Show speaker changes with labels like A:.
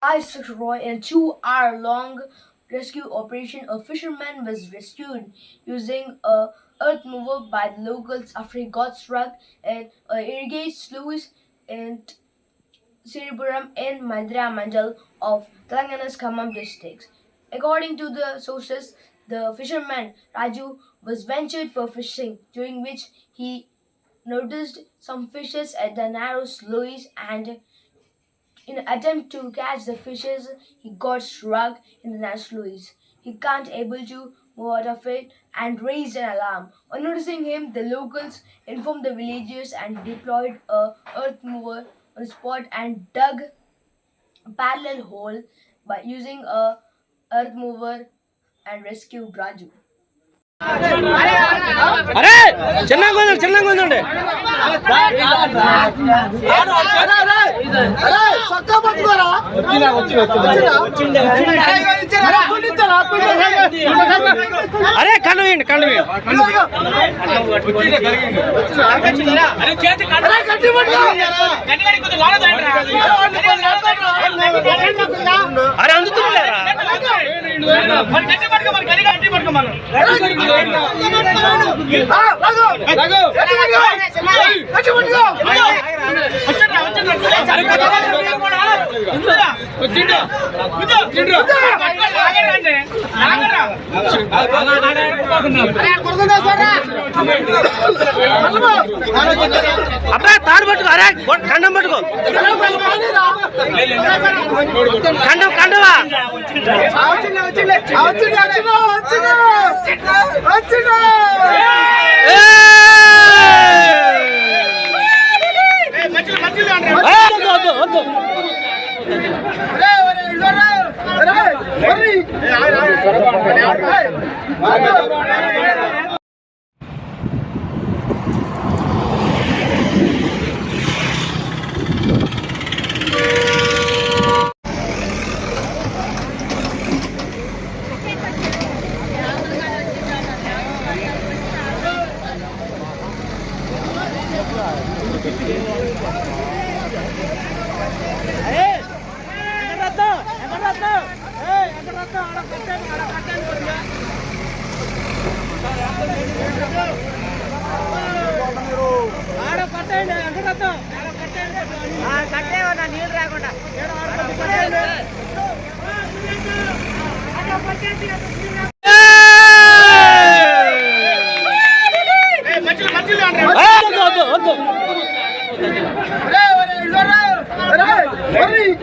A: Isaac Roy, in a 2-hour-long rescue operation, a fisherman was rescued using a earth mover by the locals after he got struck in a irrigated sluice in Siripuram in Madhya Mandal of Telangana's Khammam district. According to the sources, the fisherman Raju was ventured for fishing, during which he noticed some fishes at the narrow sluice, and in an attempt to catch the fishes, he got struck in the narrow sluice. He can't able to move out of it and raised an alarm. On noticing him, the locals informed the villagers and deployed a earth mover on the spot and dug a parallel hole by using a earth mover and rescued Raju.
B: అరే చిన్నగా ఉందండి అరే కళ్ళు అరే అందుతున్నారా అబ్బా తాడు పట్టుకో అరే ఖండం పట్టుకో ఖండవా నీళ్ళు రాకుండా
C: Hurry!